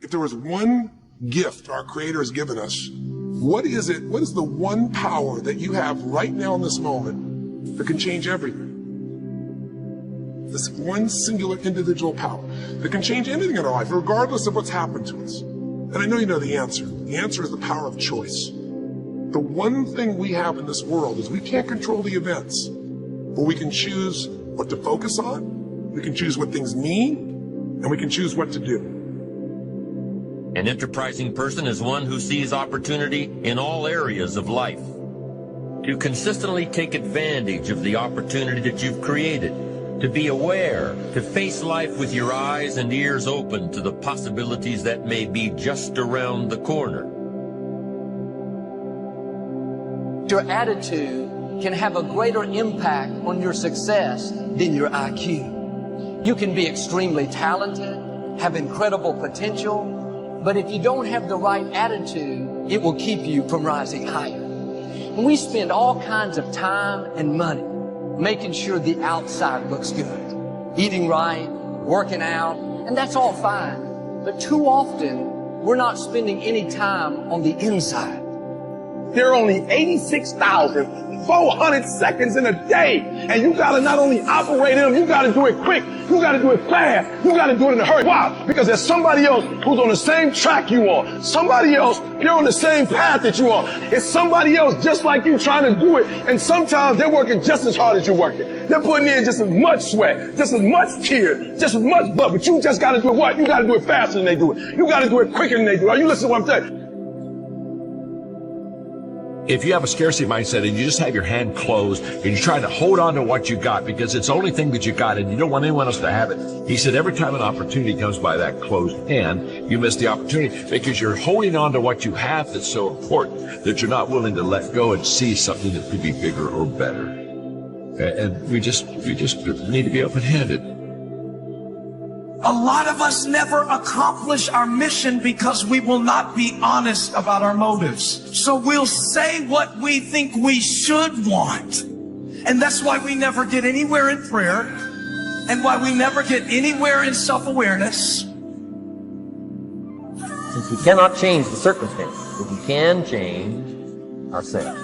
If there was one gift our Creator has given us, what is it? What is the one power that you have right now in this moment that can change everything? This one singular individual power that can change anything in our life, regardless of what's happened to us. And I know you know the answer. The answer is the power of choice. The one thing we have in this world is we can't control the events, but we can choose what to focus on, we can choose what things mean, and we can choose what to do. An enterprising person is one who sees opportunity in all areas of life. To consistently take advantage of the opportunity that you've created, to be aware, to face life with your eyes and ears open to the possibilities that may be just around the corner. Your attitude can have a greater impact on your success than your IQ. You can be extremely talented, have incredible potential, but if you don't have the right attitude, it will keep you from rising higher. And we spend all kinds of time and money making sure the outside looks good. Eating right, working out, and that's all fine. But too often, we're not spending any time on the inside. There are only 86,400 seconds in a day. And you gotta not only operate in them, you gotta do it quick. You gotta do it fast. You gotta do it in a hurry. Why? Because there's somebody else who's on the same track you are. Somebody else, they're on the same path that you are. It's somebody else just like you trying to do it. And sometimes they're working just as hard as you're working. They're putting in just as much sweat, just as much tears, just as much blood. But you just gotta do it what? You gotta do it faster than they do it. You gotta do it quicker than they do it. Are you listening to what I'm saying? If you have a scarcity mindset and you just have your hand closed and you're trying to hold on to what you got because it's the only thing that you got and you don't want anyone else to have it, he said every time an opportunity comes by that closed hand, you miss the opportunity because you're holding on to what you have that's so important that you're not willing to let go and see something that could be bigger or better. And we just need to be open-handed. A lot of us never accomplish our mission because we will not be honest about our motives. So we'll say what we think we should want. And that's why we never get anywhere in prayer and why we never get anywhere in self-awareness. Since we cannot change the circumstances, but we can change ourselves.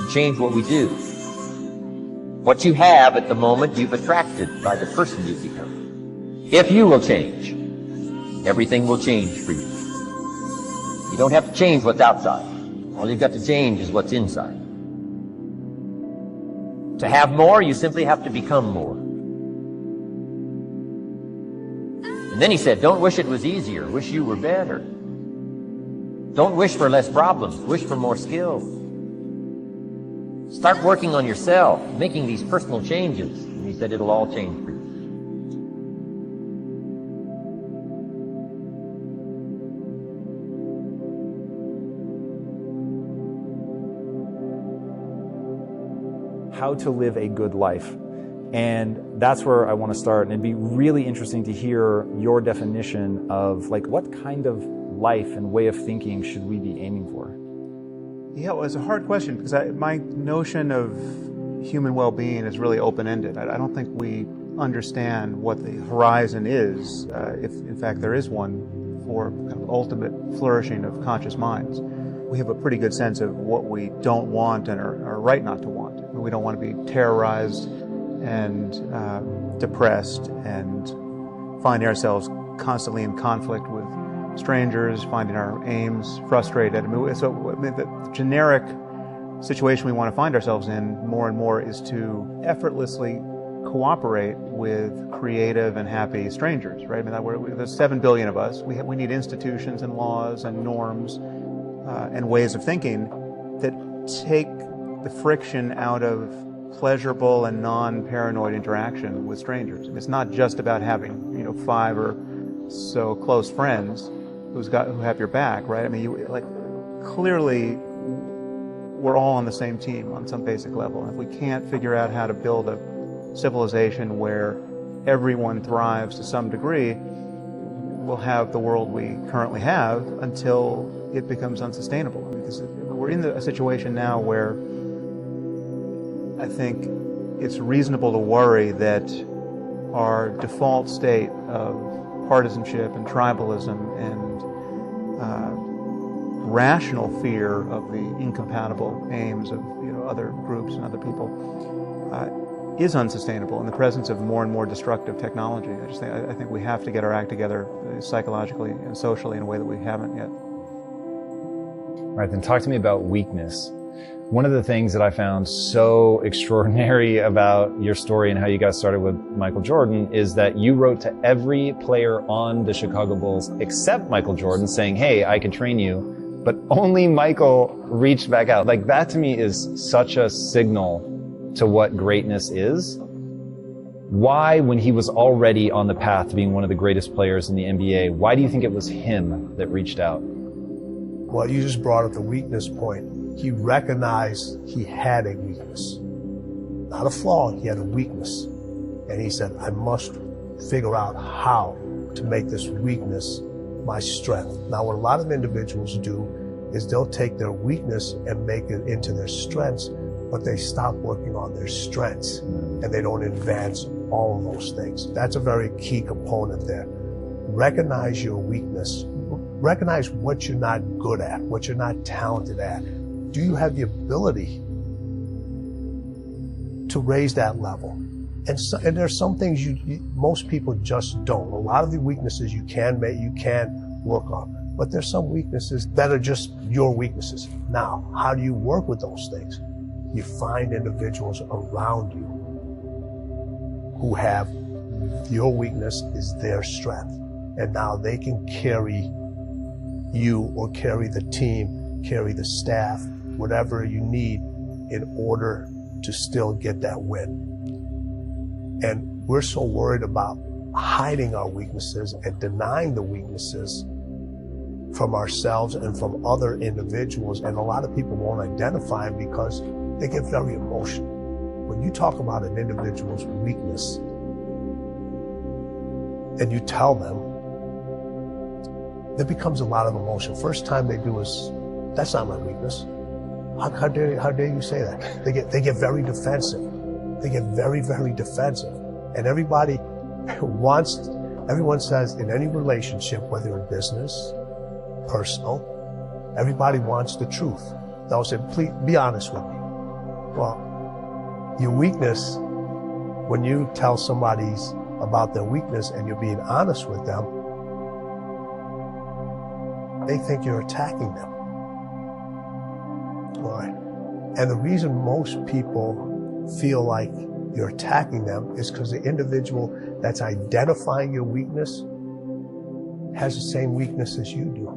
We change what we do. What you have at the moment, you've attracted by the person you've become. If you will change, everything will change for you. You don't have to change what's outside. All you've got to change is what's inside. To have more, you simply have to become more. And then he said, don't wish it was easier, wish you were better. Don't wish for less problems, wish for more skills. Start working on yourself, making these personal changes. And he said it'll all change for you. How to live a good life. And that's where I want to start. And it'd be really interesting to hear your definition of like what kind of life and way of thinking should we be aiming for? Yeah, well, it's a hard question because my notion of human well-being is really open-ended. I don't think we understand what the horizon is, if in fact there is one, for kind of ultimate flourishing of conscious minds. We have a pretty good sense of what we don't want and are right not to want. We don't want to be terrorized and depressed and finding ourselves constantly in conflict with strangers, finding our aims frustrated. So the generic situation we want to find ourselves in more and more is to effortlessly cooperate with creative and happy strangers, right? There's 7 billion of us. We need institutions and laws and norms and ways of thinking that take the friction out of pleasurable and non-paranoid interaction with strangers. It's not just about having, 5 or so close friends who have your back, right? I mean, clearly we're all on the same team on some basic level. And if we can't figure out how to build a civilization where everyone thrives to some degree, we'll have the world we currently have until it becomes unsustainable. Because we're in a situation now where I think it's reasonable to worry that our default state of partisanship and tribalism and rational fear of the incompatible aims of other groups and other people is unsustainable in the presence of more and more destructive technology. I think we have to get our act together psychologically and socially in a way that we haven't yet. All right, then talk to me about weakness. One of the things that I found so extraordinary about your story and how you got started with Michael Jordan is that you wrote to every player on the Chicago Bulls except Michael Jordan saying, hey, I can train you, but only Michael reached back out. Like, that to me is such a signal to what greatness is. Why, when he was already on the path to being one of the greatest players in the NBA, why do you think it was him that reached out? Well, you just brought up the weakness point. He recognized he had a weakness. Not a flaw, he had a weakness. And he said, I must figure out how to make this weakness my strength. Now, what a lot of individuals do is they'll take their weakness and make it into their strengths, but they stop working on their strengths and they don't advance all of those things. That's a very key component there. Recognize your weakness. Recognize what you're not good at, what you're not talented at. Do you have the ability to raise that level? And there's some things most people just don't. A lot of the weaknesses you can work on, but there's some weaknesses that are just your weaknesses. Now, how do you work with those things? You find individuals around you who have your weakness is their strength. And now they can carry you or carry the team, carry the staff, whatever you need in order to still get that win. And we're so worried about hiding our weaknesses and denying the weaknesses from ourselves and from other individuals. And a lot of people won't identify them because they get very emotional. When you talk about an individual's weakness and you tell them, there becomes a lot of emotion. First time they do is, that's not my weakness. How dare you say that? They get very defensive. They get very, very defensive. And everyone says in any relationship, whether in business, personal, everybody wants the truth. They'll say, please be honest with me. Well, your weakness, when you tell somebody about their weakness and you're being honest with them, they think you're attacking them. All right. And the reason most people feel like you're attacking them is because the individual that's identifying your weakness has the same weakness as you do.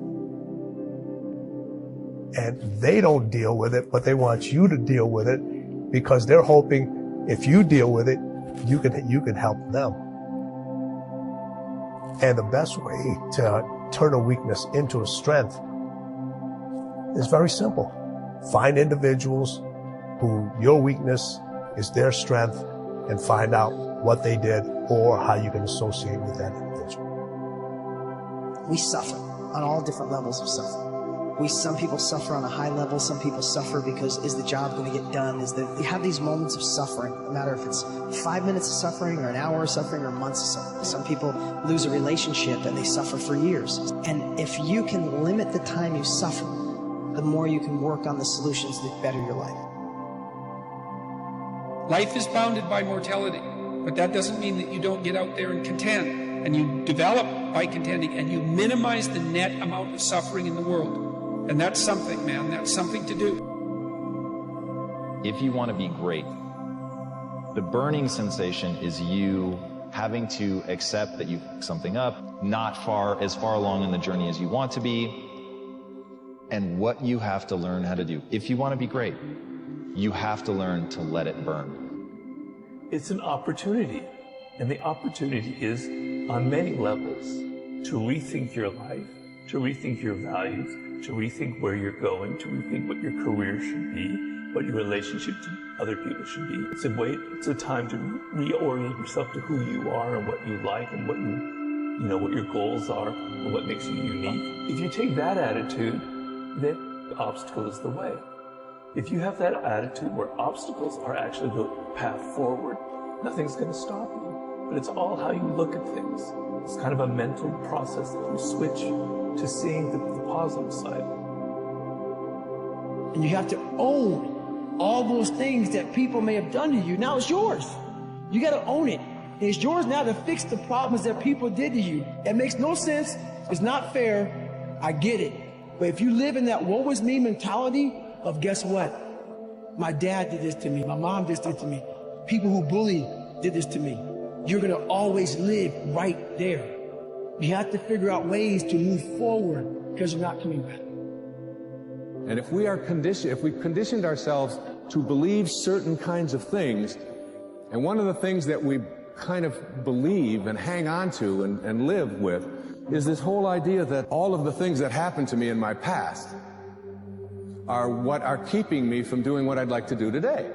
And they don't deal with it, but they want you to deal with it because they're hoping if you deal with it, you can help them. And the best way to turn a weakness into a strength is very simple. Find individuals who your weakness is their strength and find out what they did or how you can associate with that individual. We suffer on all different levels of suffering. Some people suffer on a high level, some people suffer because is the job going to get done? You have these moments of suffering, no matter if it's 5 minutes of suffering or an hour of suffering or months of suffering. Some people lose a relationship and they suffer for years. And if you can limit the time you suffer, the more you can work on the solutions that better your life. Life is bounded by mortality, but that doesn't mean that you don't get out there and contend, and you develop by contending, and you minimize the net amount of suffering in the world. And that's something, man, that's something to do. If you want to be great, the burning sensation is you having to accept that you fucked something up, not as far along in the journey as you want to be, and what you have to learn how to do. If you want to be great, you have to learn to let it burn. It's an opportunity, and the opportunity is on many levels to rethink your life, to rethink your values, to rethink where you're going, to rethink what your career should be, what your relationship to other people should be. It's a time to reorient yourself to who you are and what you like and what what your goals are and what makes you unique. If you take that attitude, then the obstacle is the way. If you have that attitude where obstacles are actually the path forward, nothing's going to stop you. But it's all how you look at things. It's kind of a mental process that you switch to seeing the positive side. And you have to own all those things that people may have done to you. Now it's yours. You got to own it. And it's yours now to fix the problems that people did to you. It makes no sense. It's not fair. I get it. But if you live in that woe is me mentality of guess what? My dad did this to me. My mom did this to me. People who bully did this to me. You're going to always live right there. You have to figure out ways to move forward because you're not coming back. And if we are conditioned, if we've conditioned ourselves to believe certain kinds of things, and one of the things that we kind of believe and hang on to and live with is this whole idea that all of the things that happened to me in my past are what are keeping me from doing what I'd like to do today.